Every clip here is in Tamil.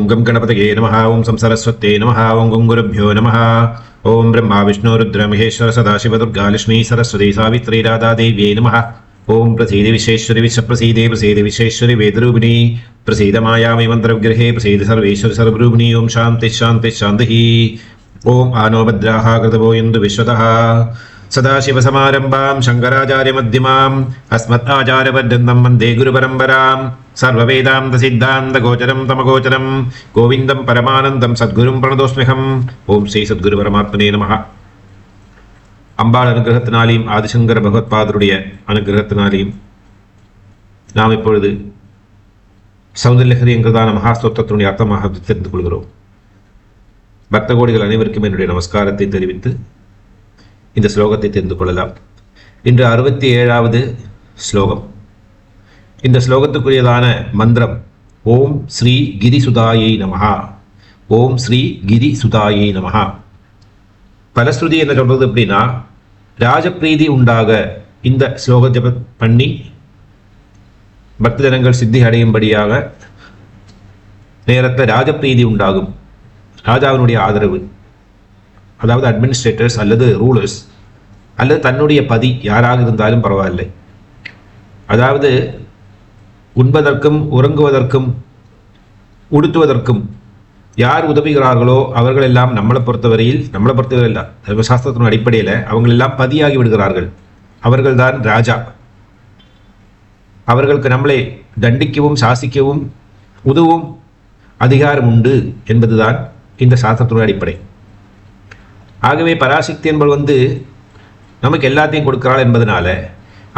गं गणपतये नमः। ओं संसरस्वत्यै नमः। ओं गुरुभ्यो नमः। ओं ब्रह्मा विष्णु रुद्र महेश्वर सदाशिव दुर्गा लक्ष्मी सरस्वती सावित्री राधा देव्यै नमः। ओं प्रसीद विश्वेश्वरि विश्वप्रसीदे प्रसीद विश्वेश्वरि वेदरूपिणी प्रसीद मायामि मन्त्रविग्रहे प्रसीद सर्वेश्वरि सर्वरूपिणी। ओं शान्तिः शान्तिः शान्तिः। ओं आनो भद्राः कृतवो इन्दु विश्वतः सदाशिवसमारम्भां शङ्कराचार्यमध्यमाम् अस्मदाचार्यपर्यन्तं वन्दे गुरुपरम्पराम्। सर्ववेदान्तसिद्धान्तगोचरं तमगोचरं गोविन्दं परमानन्दं सद्गुरुं प्रणतोऽस्म्यहम्। ஓம் ஸ்ரீ சத்குரு பரமாத்மனே நமஹ. அம்பாள் அனுகிரகத்தினாலையும் ஆதிசங்கர பகவத்பாதருடைய அனுகிரகத்தினாலையும் நாம் இப்பொழுது சௌந்தர்யலஹரி என்கிறதான மகாஸ்தோத்திரத்தினுடைய அர்த்தமாக தெரிந்து கொள்கிறோம். பக்த கோடிகள் அனைவருக்கும் என்னுடைய நமஸ்காரத்தை தெரிவித்து இந்த ஸ்லோகத்தை தெரிந்து கொள்ளலாம். இன்று 67வது ஸ்லோகம். இந்த ஸ்லோகத்துக்குரியதான மந்திரம் ஓம் ஸ்ரீ கிரிசுதாயை நமஹா. ஓம் ஸ்ரீ கிரிசுதாயை நமஹா. பலஸ்ருதி என்ன சொல்றது அப்படின்னா, ராஜப்பிரீதி உண்டாக இந்த ஸ்லோக ஜபம் பண்ணி பக்தஜனங்கள் சித்தி அடையும்படியாக நேரத்தில் ராஜப்பிரீதி உண்டாகும். ராஜாவினுடைய ஆதரவு, அதாவது அட்மினிஸ்ட்ரேட்டர்ஸ் அல்லது ரூலர்ஸ் அல்லது தன்னுடைய பதி யாராக இருந்தாலும் பரவாயில்லை. அதாவது உண்பதற்கும் உறங்குவதற்கும் உடுத்துவதற்கும் யார் உதவுகிறார்களோ அவர்களெல்லாம் நம்மளை பொறுத்தவரையில் இல்லை, தர்மசாஸ்திரத்தின் அடிப்படையில் அவங்களெல்லாம் பதியாகி விடுகிறார்கள். அவர்கள்தான் ராஜா. அவர்களுக்கு நம்மளை தண்டிக்கவும் சாசிக்கவும் உதவும் அதிகாரம் உண்டு என்பதுதான் இந்த சாஸ்திரத்தின் அடிப்படை. ஆகவே பராசக்தி என்பவள் நமக்கு எல்லாத்தையும் கொடுக்கிறாள் என்பதனால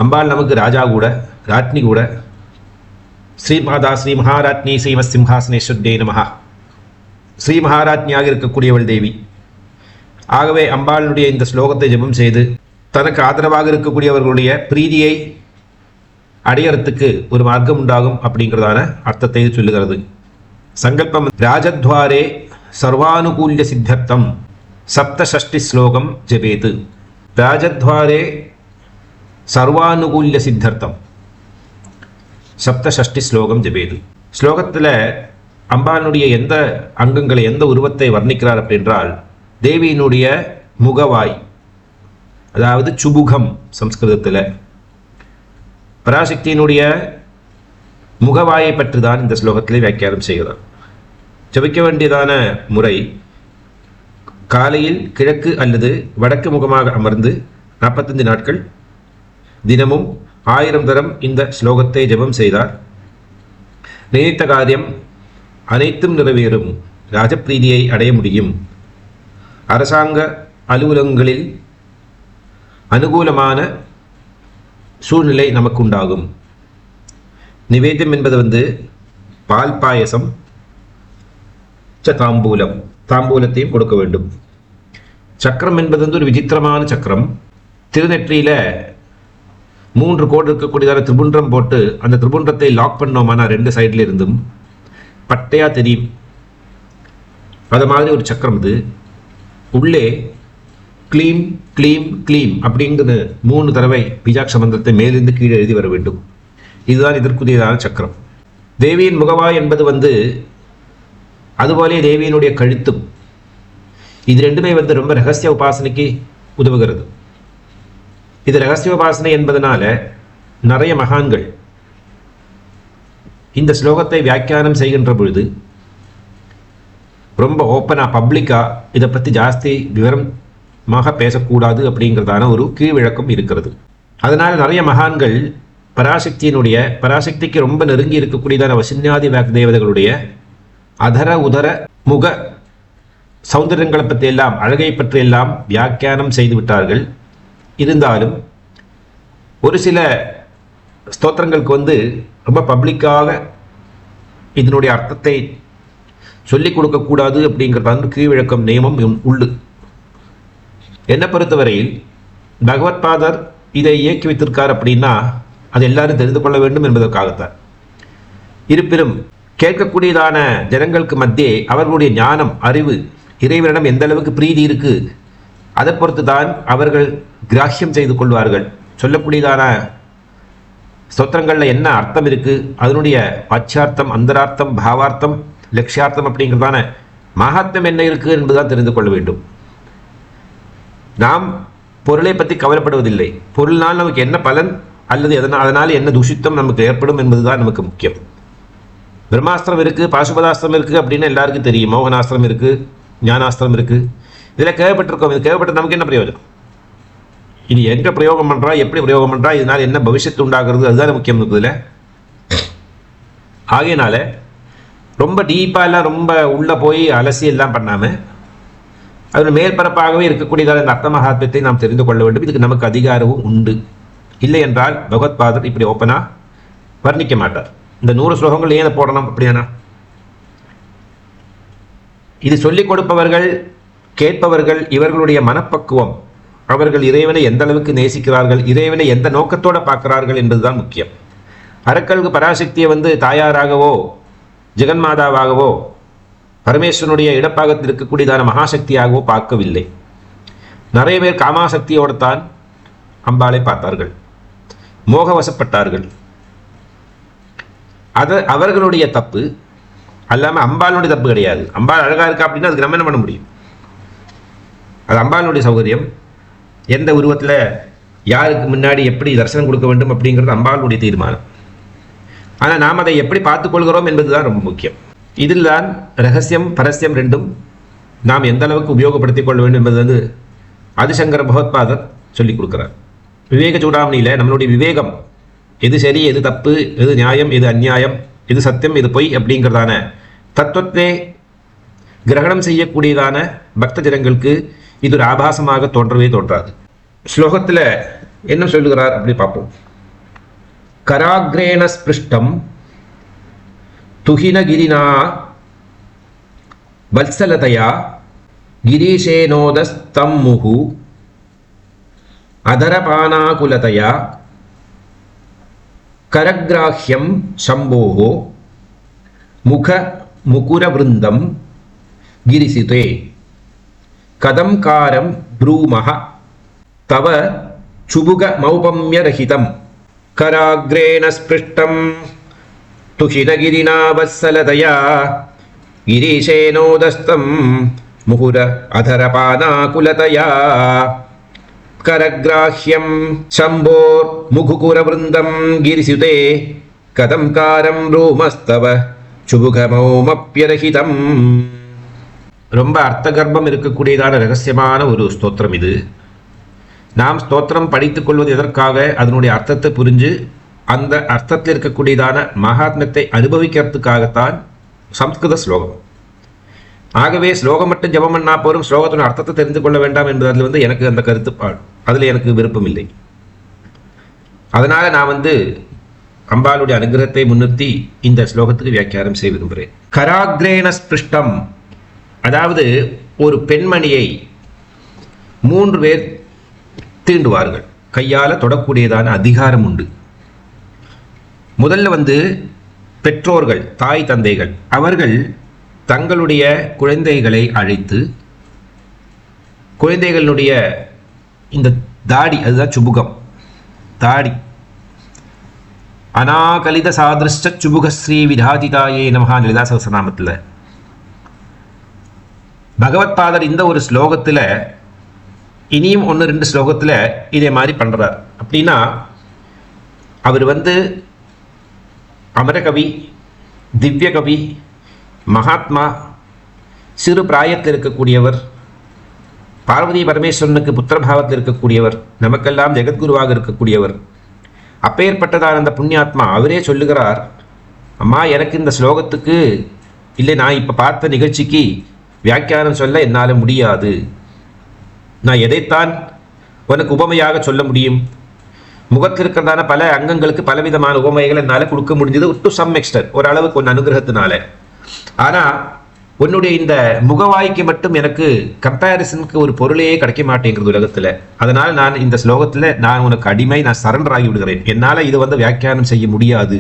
அம்பாள் நமக்கு ராஜா கூட ராட்னி கூட. ஸ்ரீ மாதா ஸ்ரீ மகாராட்னி ஸ்ரீமத் சிம்ஹாசனேஸ்வரே நமஹா. ஸ்ரீ மகாராட்னியாக இருக்கக்கூடியவள் தேவி. ஆகவே அம்பாளுடைய இந்த ஸ்லோகத்தை ஜெபம் செய்து தனக்கு ஆதரவாக இருக்கக்கூடியவர்களுடைய பிரீதியை அடையறதுக்கு ஒரு மார்க்கம் உண்டாகும் அப்படிங்கிறதான அர்த்தத்தை சொல்லுகிறது. சங்கல்பம் ராஜத்வாரே சர்வானுகூல்ய சித்தர்த்தம் சப்தஷஷ்டி ஸ்லோகம் ஜெபேது. ராஜத்வாரே சர்வானுகூல்ய சித்தர்த்தம் சப்தஷஷ்டி ஸ்லோகம் ஜெபேது. ஸ்லோகத்தில் அம்பாளுடைய எந்த அங்கங்களை எந்த உருவத்தை வர்ணிக்கிறார் அப்படின்றால், தேவியினுடைய முகவாய், அதாவது சுபுகம் சம்ஸ்கிருதத்தில், பராசக்தியினுடைய முகவாயை பற்றி தான் இந்த ஸ்லோகத்திலே வியாக்கியானம் செய்கிறார். ஜபிக்க வேண்டியதான முறை, காலையில் கிழக்கு அல்லது வடக்கு முகமாக அமர்ந்து 45 நாட்கள் தினமும் 1000 தரம் இந்த ஸ்லோகத்தை ஜெபம் செய்தார் நினைத்த காரியம் அனைத்தும் நிறைவேறும், ராஜப்பிரீதியை அடைய முடியும், அரசாங்க அலுவலகங்களில் அனுகூலமான சூழ்நிலை நமக்கு உண்டாகும். நிவேத்தியம் என்பது பால் பாயசம், தாம்பூலம், தாம்பூலத்தையும் கொடுக்க வேண்டும். சக்கரம் என்பது ஒரு விசித்திரமான சக்கரம். திருநெற்றியில 3 கோடு இருக்கக்கூடியதான திரிபுன்றம் போட்டு அந்த திரிபுன்றத்தை லாக் பண்ணோம்னா 2 சைட்ல இருந்தும் பட்டையா தெரியும். அது மாதிரி ஒரு சக்கரம். இது உள்ளே கிளீம் கிளீம் கிளீம் அப்படிங்கிற 3 தடவை பீஜாட்ச மந்திரத்தை மேலிருந்து கீழே எழுதி வர வேண்டும். இதுதான் இதற்குரியதான சக்கரம். தேவியின் முகவாய் என்பது அதுபோலே தேவியினுடைய கழுத்தும். இது ரெண்டுமே ரொம்ப ரகசிய உபாசனைக்கு உதவுகிறது. இது ரகசிய உபாசனை என்பதனால நிறைய மகான்கள் இந்த ஸ்லோகத்தை வியாக்கியானம் செய்கின்ற பொழுது ரொம்ப ஓப்பனா பப்ளிக்கா இதை பற்றி ஜாஸ்தி விவரமாக பேசக்கூடாது அப்படிங்கிறதான ஒரு கீழ்விழக்கம் இருக்கிறது. அதனால நிறைய மகான்கள் பராசக்திக்கு ரொம்ப நெருங்கி இருக்கக்கூடியதான வசின்யாதி தேவதைகளுடைய அதர உதர முக சௌந்தரியங்களை பற்றி எல்லாம், அழகை பற்றி எல்லாம் வியாக்கியானம் செய்து விட்டார்கள். இருந்தாலும் ஒரு சில ஸ்தோத்திரங்களுக்கு ரொம்ப பப்ளிக்காக இதனுடைய அர்த்தத்தை சொல்லிக் கொடுக்கக்கூடாது அப்படிங்கிறதான கீழ்விழக்கம் நியமம் உண்டு. என்னை பொறுத்தவரையில் பகவத்பாதர் இதை இயக்கி வைத்திருக்கார் அப்படின்னா அது எல்லாரும் தெரிந்து கொள்ள வேண்டும் என்பதற்காகத்தான். இருப்பினும் கேட்கக்கூடியதான ஜனங்களுக்கு மத்தியே அவர்களுடைய ஞானம், அறிவு, இறைவனிடம் எந்த அளவுக்கு பிரீதி இருக்கு அதை பொறுத்து தான் அவர்கள் கிராஹ்யம் செய்து கொள்வார்கள். சொல்லக்கூடியதான ஸ்தோத்திரங்களில் என்ன அர்த்தம் இருக்கு, அதனுடைய வாச்சியார்த்தம், அந்தரார்த்தம், பாவார்த்தம் லட்சியார்த்தம் அப்படிங்கிறதான மகாத்மியம் என்ன இருக்கு என்பதுதான் தெரிந்து கொள்ள வேண்டும். நாம் பொருளை பற்றி கவலைப்படுவதில்லை. பொருளினால் நமக்கு என்ன பலன் அல்லது அதனால் என்ன துஷித்தம் நமக்கு ஏற்படும் என்பதுதான் நமக்கு முக்கியம். பிரம்மாஸ்திரம் இருக்கு, பாசுபதாஸ்திரம் இருக்கு அப்படின்னு எல்லாருக்கும் தெரியும். மோகனாஸ்திரம் இருக்கு, ஞானாஸ்திரம் இருக்கு. இதில் கேள்விப்பட்டிருக்கோம். இது கேள்விப்பட்டு நமக்கு என்ன பிரயோஜனம்? இது எங்க பிரயோகம் பண்றா, எப்படி பிரயோகம் பண்றா, இதனால் என்ன பவிஷ்யத்து உண்டாகிறது, அதுதான் முக்கியம் இருக்குதுல. ஆகையினால ரொம்ப டீப்பா எல்லாம் ரொம்ப உள்ள போய் அலசி எல்லாம் பண்ணாம அதில் மேற்பரப்பாகவே இருக்கக்கூடியதான இந்த அர்த்த மகாத்மியத்தை நாம் தெரிந்து கொள்ள வேண்டும். இதுக்கு நமக்கு அதிகாரமும் உண்டு. இல்லை என்றால் பகவத்பாதர் இப்படி ஓப்பனா வர்ணிக்க மாட்டார். இந்த 100 ஸ்லோகங்கள் ஏன் போடணும் அப்படியானா, இது சொல்லிக் கொடுப்பவர்கள் கேட்பவர்கள் இவர்களுடைய மனப்பக்குவம், அவர்கள் இறைவனை எந்த அளவுக்கு நேசிக்கிறார்கள், இறைவனை எந்த நோக்கத்தோட பார்க்கிறார்கள் என்பதுதான் முக்கியம். அரக்கலுக்கு பராசக்தியை தாயாராகவோ ஜெகன்மாதாவாகவோ பரமேஸ்வரனுடைய இடப்பாகத்தில் இருக்கக்கூடியதான மகாசக்தியாகவோ பார்க்கவில்லை. நிறைய பேர் காமாசக்தியோடு தான் அம்பாளை பார்த்தார்கள், மோகவசப்பட்டார்கள். அது அவர்களுடைய தப்பு அல்லாமல் அம்பாளுடைய தப்பு கிடையாது. அம்பாள் அழகா இருக்கா அப்படின்னா அதுக்கு நம்ம என்ன பண்ண முடியும்? அது அம்பாளுடைய சௌகரியம். எந்த உருவத்தில் யாருக்கு முன்னாடி எப்படி தரிசனம் கொடுக்க வேண்டும் அப்படிங்கிறது அம்பாளுடைய தீர்மானம். ஆனால் நாம் அதை எப்படி பார்த்துக்கொள்கிறோம் என்பதுதான் ரொம்ப முக்கியம். இதில் தான் ரகசியம் பரஸ்யம் ரெண்டும் நாம் எந்த அளவுக்கு உபயோகப்படுத்திக் கொள்ள வேண்டும் என்பது ஆதிசங்கர பகவத்பாதர் சொல்லிக் கொடுக்கிறார். விவேக சூடாமணியில் நம்மளுடைய விவேகம் எது சரி, எது தப்பு, எது நியாயம், எது அந்நியாயம், எது சத்தியம், எது பொய் அப்படிங்கிறதான தத்துவத்தை கிரகணம் செய்யக்கூடியதான பக்த ஜனங்களுக்கு இது ஒரு ஆபாசமாக தோன்றவே தோன்றாது. ஸ்லோகத்தில் என்ன சொல்லுகிறார் அப்படி பார்ப்போம். கராக்ரேண ஸ்பிருஷ்டம் துஹினகிரினா வத்சலதயா கிரீஷேனோதஸ்தம் முகு அதரபானாகுலதயா கரக்ராஹ்யம் சம்போஹோ முக முகுரவிருந்தம் கிரிசிதே கதம் காரம் ப்ரூமஹ தவ சுபுக மௌபம்யரஹிதம் கராக்ரேண ஸ்பிருஷ்டம் துஹினகிரினா வத்சலதயா கிரீஷேனோதஸ்தம் முகுர அதரபானாகுலதயா கரக்ராஹ்யம் சம்போர் முகுகுரவிருந்தம் கிரிசுதே கதம் காரம் ப்ரூமஸ்தவ சுபுகமௌமப்யரஹிதம். ரொம்ப அர்த்தகர்ப்பம் இருக்கக்கூடியதான ரகசியமான ஒரு ஸ்தோத்திரம் இது. நாம் ஸ்தோத்திரம் படித்துக் கொள்வது எதற்காக? அதனுடைய அர்த்தத்தை புரிஞ்சு அந்த அர்த்தத்தில் இருக்கக்கூடியதான மகாத்மியத்தை அனுபவிக்கிறதுக்காகத்தான் சம்ஸ்கிருத ஸ்லோகம். ஆகவே ஸ்லோகம் மட்டும் ஜபம் பண்ணா போரும், ஸ்லோகத்தின் அர்த்தத்தை தெரிந்து கொள்ள வேண்டாம் என்பதில் எனக்கு அந்த கருத்துப்பாடு, அதில் எனக்கு விருப்பம் இல்லை. அதனால நான் அம்பாளுடைய அனுகிரகத்தை முன்னிறுத்தி இந்த ஸ்லோகத்துக்கு வியாக்கியானம் செய்ய விரும்புகிறேன். கராக்ரேண ஸ்பிருஷ்டம், அதாவது ஒரு பெண்மணியை 3 பேர் தீண்டுவார்கள். கையால் தொடக்கூடியதான அதிகாரம் உண்டு. முதல்ல பெற்றோர்கள், தாய் தந்தைகள், அவர்கள் தங்களுடைய குழந்தைகளை அழைத்து குழந்தைகளுடைய இந்த தாடி, அதுதான் சுபுகம், தாடி, அநாகலித சாதிருஷ்ட சுபுகஸ்ரீ விதாதிதாயே நமஹா லலிதா சகஸ்ரநாமத்தில் பகவத்பாதர் இந்த ஒரு ஸ்லோகத்தில் இனியும் 1-2 ஸ்லோகத்தில் இதே மாதிரி பண்ணுறார். அப்படின்னா அவர் அமரகவி, திவ்ய கவி, மகாத்மா, சிறு பிராயத்தில் இருக்கக்கூடியவர், பார்வதி பரமேஸ்வரனுக்கு புத்திரபாவத்தில் இருக்கக்கூடியவர், நமக்கெல்லாம் ஜெகத்குருவாக இருக்கக்கூடியவர். அப்பேற்பட்டதான அந்த புண்ணியாத்மா அவரே சொல்லுகிறார், அம்மா எனக்கு இந்த ஸ்லோகத்துக்கு இல்லை, நான் இப்போ பார்த்த நிகழ்ச்சிக்கு வியாக்கியானம் சொல்ல என்னால் முடியாது. நான் எதைத்தான் உனக்கு உபமையாக சொல்ல முடியும்? முகத்தில் இருக்கிறதான பல அங்கங்களுக்கு பலவிதமான உபமைகள் என்னால் கொடுக்க முடிஞ்சது டு சம் எக்ஸ்டென்ட், ஒரு அளவுக்கு ஒன்று அனுகிரகத்தினால. ஆனால் உன்னுடைய இந்த முகவாய்க்கு மட்டும் எனக்கு கம்பேரிசனுக்கு ஒரு பொருளையே கிடைக்க மாட்டேங்கிறது உலகத்தில். அதனால் நான் இந்த ஸ்லோகத்தில் நான் உனக்கு அடிமை, நான் சரண்டர் ஆகி விடுகிறேன், என்னால் இது வியாக்கியானம் செய்ய முடியாது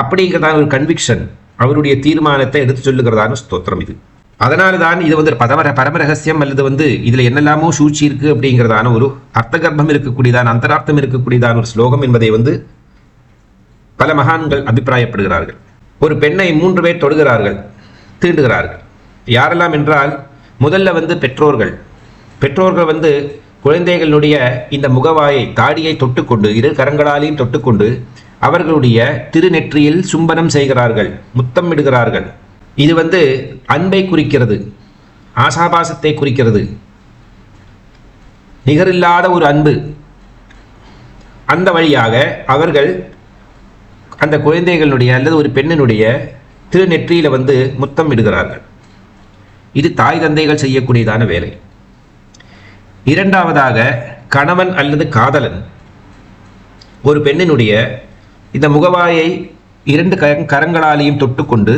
அப்படிங்கிறதான ஒரு கன்விக்ஷன், அவருடைய தீர்மானத்தை எடுத்து சொல்லுகிறதான ஸ்தோத்திரம் இது. அதனால தான் இது பரமரகசியம் அல்லது இதில் என்னெல்லாமோ சூழ்ச்சி இருக்குது அப்படிங்கிறதான ஒரு அர்த்தகர்ப்பம் இருக்கக்கூடியதான அந்தரார்த்தம் இருக்கக்கூடியதான ஒரு ஸ்லோகம் என்பதை பல மகான்கள் அபிப்பிராயப்படுகிறார்கள். ஒரு பெண்ணை 3 பேர் தொடுகிறார்கள், தீண்டுகிறார்கள். யாரெல்லாம் என்றால், முதல்ல பெற்றோர்கள் குழந்தைகளுடைய இந்த முகவாயை, தாடியை தொட்டுக்கொண்டு, 2 கரங்களாலையும் தொட்டுக்கொண்டு அவர்களுடைய திருநெற்றியில் சும்பனம் செய்கிறார்கள், முத்தம் இடுகிறார்கள். இது அன்பை குறிக்கிறது, ஆசாபாசத்தை குறிக்கிறது, நிகரில்லாத ஒரு அன்பு. அந்த வழியாக அவர்கள் அந்த குழந்தைகளுடைய அல்லது ஒரு பெண்ணினுடைய திருநெற்றியில் முத்தம் இடுகிறார்கள். இது தாய் தந்தைகள் செய்யக்கூடியதான வேலை. இரண்டாவதாக, கணவன் அல்லது காதலன் ஒரு பெண்ணினுடைய இந்த முகவாயை 2 கரங்களாலையும் தொட்டுக்கொண்டு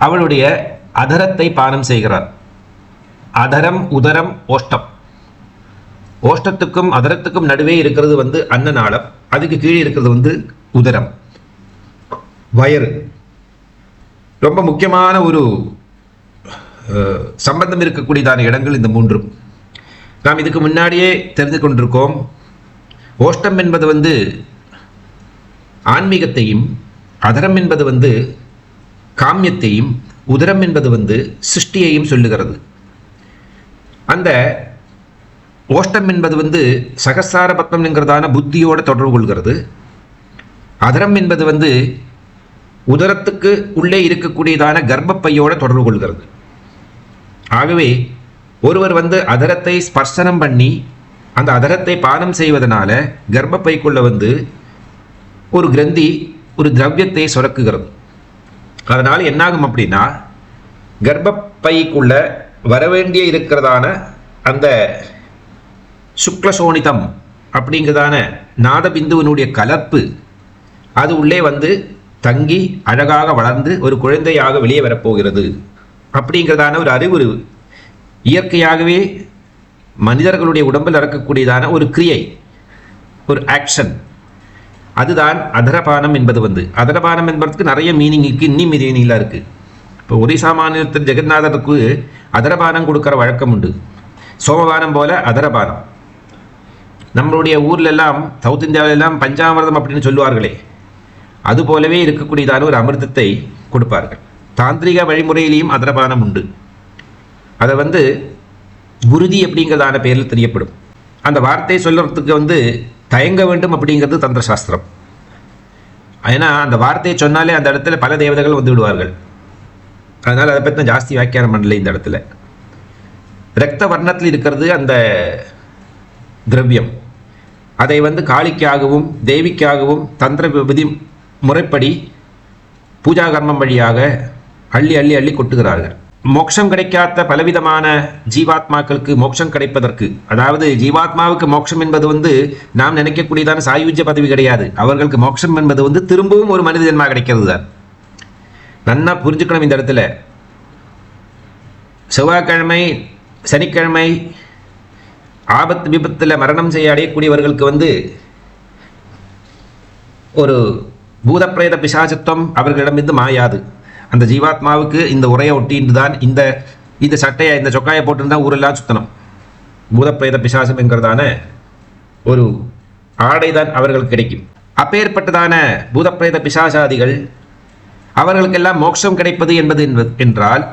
அவளுடைய அதரத்தை பானம் செய்கிறார். அதரம், உதரம், ஓஷ்டம். ஓஷ்டத்துக்கும் அதரத்துக்கும் நடுவே இருக்கிறது அன்னநாளம், அதுக்கு கீழே இருக்கிறது உதரம், வயிறு. ரொம்ப முக்கியமான ஒரு சம்பந்தம் இருக்கக்கூடியதான இடங்கள் இந்த 3. நாம் இதுக்கு முன்னாடியே தெரிந்து கொண்டிருக்கோம். ஓஷ்டம் என்பது ஆன்மீகத்தையும், அதரம் என்பது காமியத்தையும், உதரம் என்பது சிருஷ்டியையும் சொல்லுகிறது. அந்த ஓஷ்டம் என்பது சகசார பத்மம் என்கிறதான புத்தியோடு தொடர்பு கொள்கிறது. அதரம் என்பது உதரத்துக்கு உள்ளே இருக்கக்கூடியதான கர்ப்பப்பையோடு தொடர்பு கொள்கிறது. ஆகவே ஒருவர் அதரத்தை ஸ்பர்சனம் பண்ணி அந்த அதரத்தை பானம் செய்வதனால கர்ப்பப்பைக்குள்ள ஒரு கிரந்தி, ஒரு திரவியத்தை சுரக்குகிறது. அதனால் என்னாகும் அப்படின்னா, கர்ப்பப்பைக்குள்ள வரவேண்டிய இருக்கிறதான அந்த சுக்லசோனிதம் அப்படிங்கிறதான நாதபிந்துவனுடைய கலப்பு அது உள்ளே தங்கி அழகாக வளர்ந்து ஒரு குழந்தையாக வெளியே வரப்போகிறது அப்படிங்கிறதான ஒரு அறிகுறி இயற்கையாகவே மனிதர்களுடைய உடம்பில் நடக்கக்கூடியதான ஒரு கிரியை, ஒரு ஆக்ஷன். அதுதான் அதரபானம் என்பது. அதரபானம் என்பதற்கு நிறைய மீனிங் இருக்குது, இன்னும் மீனிங்லாம் இருக்குது. இப்போ ஒரிசா மாநிலத்தில் ஜெகநாதருக்கு அதரபானம் கொடுக்குற வழக்கம் உண்டு. சோமபானம் போல அதரபானம். நம்மளுடைய ஊர்லெல்லாம், சவுத் இந்தியாவிலெல்லாம் பஞ்சாமிர்தம் அப்படின்னு சொல்லுவார்களே, அது போலவே இருக்கக்கூடியதான ஒரு அமிர்தத்தை கொடுப்பார்கள். தாந்திரிக வழிமுறையிலையும் அதரபானம் உண்டு. அதை குருதி அப்படிங்கிறதான பேரில் தெரியப்படும். அந்த வார்த்தையை சொல்கிறதுக்கு தயங்க வேண்டும் அப்படிங்கிறது தந்திர சாஸ்திரம். ஏன்னா அந்த வார்த்தையை சொன்னாலே அந்த இடத்துல பல தேவதைகள் விடுவார்கள். அதனால் அதை பற்றி ஜாஸ்தி வியாக்கியானம் பண்ணல. இந்த இடத்துல இரத்த வர்ணத்தில் இருக்கிறது அந்த திரவியம். அதை காளிக்காகவும் தேவிக்காகவும் தந்திர விதி முறைப்படி பூஜா கர்மம் வழியாக அள்ளி அள்ளி அள்ளி கொட்டுகிறார்கள். மோட்சம் கிடைக்காத பலவிதமான ஜீவாத்மாக்களுக்கு மோட்சம் கிடைப்பதற்கு, அதாவது ஜீவாத்மாவுக்கு மோட்சம் என்பது நாம் நினைக்கக்கூடியதான சாயுஜ்ய பதவி கிடையாது. அவர்களுக்கு மோட்சம் என்பது திரும்பவும் ஒரு மனித ஜென்மா கிடைக்கிறது தான். நன்னா புரிஞ்சுக்கணும். இந்த இடத்துல செவ்வாய்க்கிழமை, சனிக்கிழமை ஆபத்து விபத்தில் மரணம் செய்ய அடையக்கூடியவர்களுக்கு ஒரு பூதப்பிரேத பிசாசத்துவம் அவர்களிடமிருந்து மாயாது. அந்த ஜீவாத்மாவுக்கு இந்த உரையை ஒட்டின்னு தான் இந்த சட்டையை, இந்த சொக்காயை போட்டுருந்தா ஊரெல்லாம் சுத்தணும். பூதப்பிரேத பிசாசம் என்கிறதான ஒரு ஆடை தான் அவர்களுக்கு கிடைக்கும். அப்பேற்பட்டதான பூதப்பிரேத பிசாசாதிகள் அவர்களுக்கெல்லாம் மோட்சம் கிடைப்பது என்றால்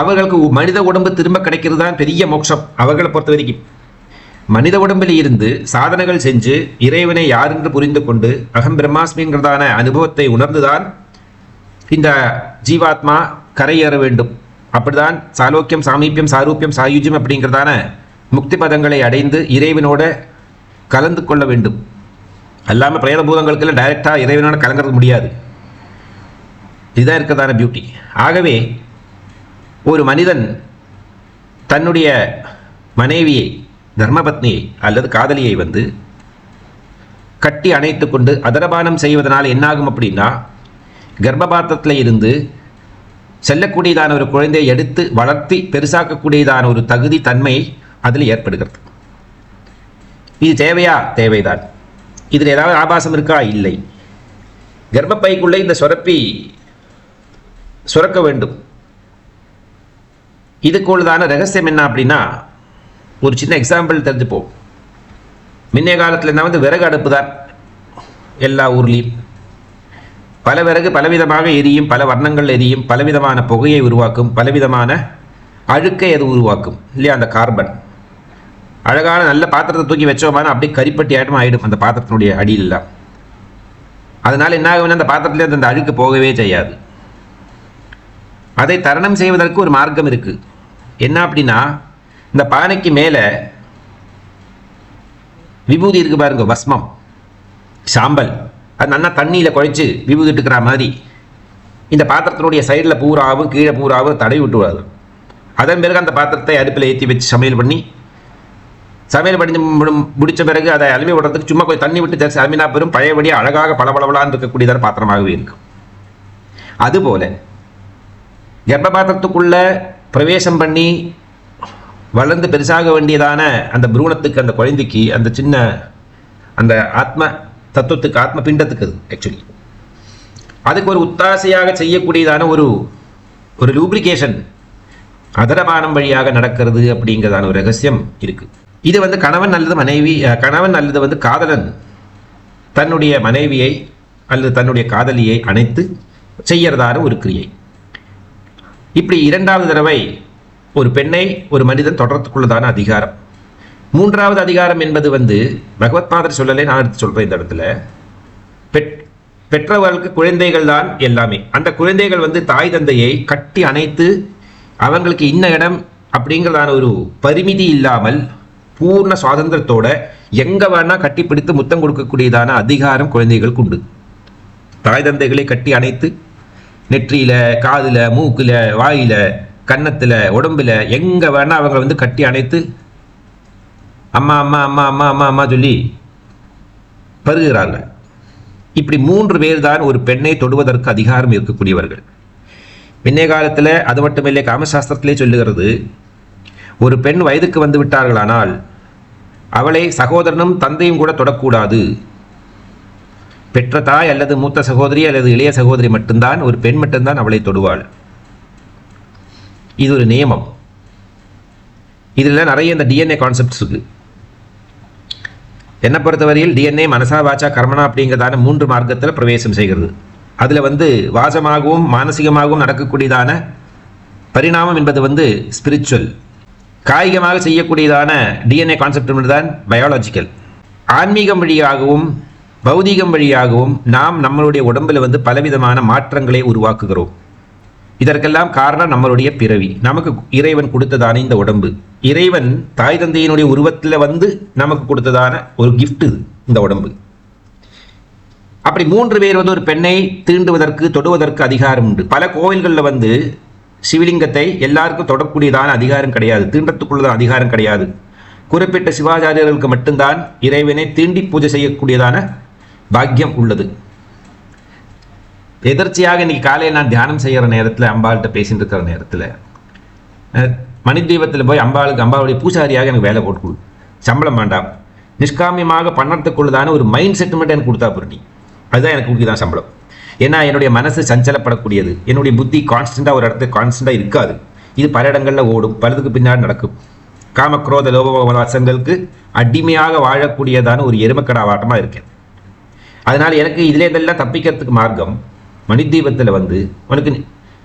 அவர்களுக்கு மனித உடம்பு திரும்ப கிடைக்கிறது தான் பெரிய மோட்சம். அவர்களை பொறுத்த வரைக்கும் மனித உடம்பில் இருந்து சாதனைகள் செஞ்சு இறைவனை யார் என்று புரிந்து கொண்டு அகம் பிரம்மாஸ்மிங்கிறதான அனுபவத்தை உணர்ந்துதான் இந்த ஜீவாத்மா கரையேற வேண்டும். அப்படிதான் சாலோக்கியம், சாமீபியம், சாரூபியம், சாயுஜ்யம் அப்படிங்கிறதான முக்தி பதங்களை அடைந்து இறைவனோட கலந்து கொள்ள வேண்டும். அல்லாமல் பிரேத பூதங்களுக்கெல்லாம் டைரெக்டாக இறைவனோட கலங்கிறது முடியாது. இதுதான் இருக்கிறதான பியூட்டி. ஆகவே ஒரு மனிதன் தன்னுடைய மனைவியை, தர்மபத்னியை அல்லது காதலியை கட்டி அணைத்து கொண்டு அதரபானம் செய்வதனால் என்னாகும் அப்படின்னா, கர்ப்பபாத்திரத்தில் இருந்து செல்லக்கூடியதான ஒரு குழந்தையை எடுத்து வளர்த்தி பெருசாக்கக்கூடியதான ஒரு தகுதி தன்மை அதில் ஏற்படுகிறது. இது தேவையா? தேவைதான். இதில் ஏதாவது ஆபாசம் இருக்கா? இல்லை. கர்ப்பப்பைக்குள்ளே இந்த சுரக்க வேண்டும். இதுக்குள்ளதான ரகசியம் என்ன அப்படின்னா, ஒரு சின்ன எக்ஸாம்பிள் தெரிஞ்சுப்போம். முன்னைய காலத்தில் என்ன விறகு அடுப்பு தான் எல்லா ஊர்லேயும். பல விறகு பலவிதமாக எரியும், பல வர்ணங்கள் எரியும், பலவிதமான புகையை உருவாக்கும், பலவிதமான அழுக்கை அது உருவாக்கும் இல்லையா? அந்த கார்பன் அழகான நல்ல பாத்திரத்தை தூக்கி வச்சோமான அப்படியே கரிப்பட்டி ஆயிடும் அந்த பாத்திரத்தினுடைய அடியிலாம். அதனால் என்ன ஆகும், அந்த பாத்திரத்திலே அந்த அழுக்கு போகவே செய்யாது. அதை தரணம் செய்வதற்கு ஒரு மார்க்கம் இருக்குது. என்ன அப்படின்னா, இந்த பானைக்கு மேலே விபூதி இருக்கு பாருங்க, பஸ்மம், சாம்பல், அது நல்லா தண்ணியில் குழைச்சி விபூதி இட்டுக்கிற மாதிரி இந்த பாத்திரத்தினுடைய சைடில் பூராவும் கீழே பூராவும் தடவி விட்டுவாது. அதன் பிறகு அந்த பாத்திரத்தை அடுப்பில் ஏற்றி வச்சு சமையல் பண்ணி முடித்த பிறகு அதை அலுமி விடுறதுக்கு சும்மா கொஞ்சம் தண்ணி விட்டு ஜெர்சி அலுமினா பெரும் பழையபடி அழகாக பளபளபளான்னு இருக்கக்கூடியதான பாத்திரமாகவே இருக்கும். அதுபோல கர்ப்ப பாத்திரத்துக்குள்ள பிரவேசம் பண்ணி வளர்ந்து பெருசாக வேண்டியதான அந்த புரூணத்துக்கு, அந்த குழந்தைக்கு, அந்த சின்ன அந்த ஆத்ம தத்துவத்துக்கு, ஆத்ம பிண்டத்துக்கு ஆக்சுவலி அதுக்கு ஒரு உத்தாசையாக செய்யக்கூடியதான ஒரு லூப்ரிகேஷன் அதரபானம் வழியாக நடக்கிறது அப்படிங்கிறதான ஒரு ரகசியம் இருக்குது. இது வந்து கணவன் அல்லது மனைவி, கணவன் அல்லது வந்து காதலன் தன்னுடைய மனைவியை அல்லது தன்னுடைய காதலியை அணைத்து செய்யறதான ஒரு கிரியை. இப்படி இரண்டாவது தடவை ஒரு பெண்ணை ஒரு மனிதன் தொடர்றதுக்குள்ளதான அதிகாரம். மூன்றாவது அதிகாரம் என்பது வந்து பகவத் பாதர் சொல்லலை, நான் எடுத்து சொல்கிறேன் இந்த இடத்துல. பெற்றவர்களுக்கு குழந்தைகள் தான் எல்லாமே. அந்த குழந்தைகள் வந்து தாய் தந்தையை கட்டி அணைத்து அவங்களுக்கு இன்ன இடம் அப்படிங்கிறதான ஒரு பரிமிதி இல்லாமல் பூர்ண சுவாதந்திரத்தோட எங்கே வேணால் கட்டிப்பிடித்து முத்தம் கொடுக்கக்கூடியதான அதிகாரம் குழந்தைகளுக்கு உண்டு. தாய் தந்தைகளை கட்டி அணைத்து நெற்றியில், காதில், மூக்கில், வாயில், கன்னத்தில், உடம்பில் எங்கே வேணால் அவங்களை வந்து கட்டி அணைத்து அம்மா அம்மா அம்மா அம்மா அம்மா அம்மா சொல்லி பருகிறார்கள். இப்படி 3 பேர் தான் ஒரு பெண்ணை தொடுவதற்கு அதிகாரம் இருக்கக்கூடியவர்கள். பின்னே காலத்தில் அது மட்டுமில்லை, காமசாஸ்திரத்திலே சொல்லுகிறது, ஒரு பெண் வயதுக்கு வந்து விட்டார்களானால் அவளை சகோதரனும் தந்தையும் கூட தொடக்கூடாது. பெற்ற தாய் அல்லது மூத்த சகோதரி அல்லது இளைய சகோதரி மட்டும்தான், ஒரு பெண் மட்டும்தான் அவளை தொடுவாள். இது ஒரு நியமம். இதில் நிறைய இந்த டிஎன்ஏ கான்செப்ட்ஸ் இருக்கு. என்னை பொறுத்தவரையில் டிஎன்ஏ மனசா வாச்சா கர்மனா அப்படிங்கிறதான 3 மார்க்கத்தில் பிரவேசம் செய்கிறது. அதில் வந்து வாசமாகவும் மானசீகமாகவும் நடக்கக்கூடியதான பரிணாமம் என்பது வந்து ஸ்பிரிச்சுவல். காய்கமாக செய்யக்கூடியதான டிஎன்ஏ கான்செப்ட் தான் பயாலஜிக்கல். ஆன்மீகம் வழியாகவும் பௌதீகம் வழியாகவும் நாம் நம்மளுடைய உடம்பில் வந்து பலவிதமான மாற்றங்களை உருவாக்குகிறோம். இதற்கெல்லாம் காரணம் நம்மளுடைய பிறவி. நமக்கு இறைவன் கொடுத்ததான இந்த உடம்பு, இறைவன் தாய் தந்தையினுடைய உருவத்தில் வந்து நமக்கு கொடுத்ததான ஒரு கிஃப்ட் இது இந்த உடம்பு. அப்படி 3 பேர் வந்து ஒரு பெண்ணை தீண்டுவதற்கு தொடுவதற்கு அதிகாரம் உண்டு. பல கோவில்களில் வந்து சிவலிங்கத்தை எல்லாருக்கும் தொடக்கூடியதான அதிகாரம் கிடையாது, தீண்டத்துக்குள்ளதான அதிகாரம் கிடையாது. குறிப்பிட்ட சிவாச்சாரியர்களுக்கு மட்டும்தான் இறைவனை தீண்டி பூஜை செய்யக்கூடியதான பாக்கியம் உள்ளது. எதர்ச்சியாக இன்னைக்கு காலையில் நான் தியானம் செய்கிற நேரத்தில், அம்பாள்கிட்ட பேசிட்டு இருக்கிற நேரத்தில், மணித்தீபத்தில் போய் அம்பாளுடைய பூசாரியாக எனக்கு வேலை போட்டு கொடு, சம்பளம் வேண்டாம், நிஷ்காமியமாக பண்ணறதுக்குள்ளதான ஒரு மைண்ட் செட் மட்டும் எனக்கு கொடுத்தா புரியும், அதுதான் எனக்கு கொடுக்குதான் சம்பளம். ஏன்னா என்னுடைய மனசு சஞ்சலப்படக்கூடியது, என்னுடைய புத்தி கான்ஸ்டண்ட்டாக ஒரு இடத்துக்கு கான்ஸ்டண்ட்டாக இருக்காது. இது பல இடங்களில் ஓடும், பலதுக்கு பின்னாடி நடக்கும். காமக்ரோத லோபவாசங்களுக்கு அடிமையாக வாழக்கூடியதான ஒரு எருமக்கடாவாட்டமாக இருக்கேன். அதனால் எனக்கு இதில் இதெல்லாம் தப்பிக்கிறதுக்கு மார்க்கம் மணித்தீபத்தில் வந்து உனக்கு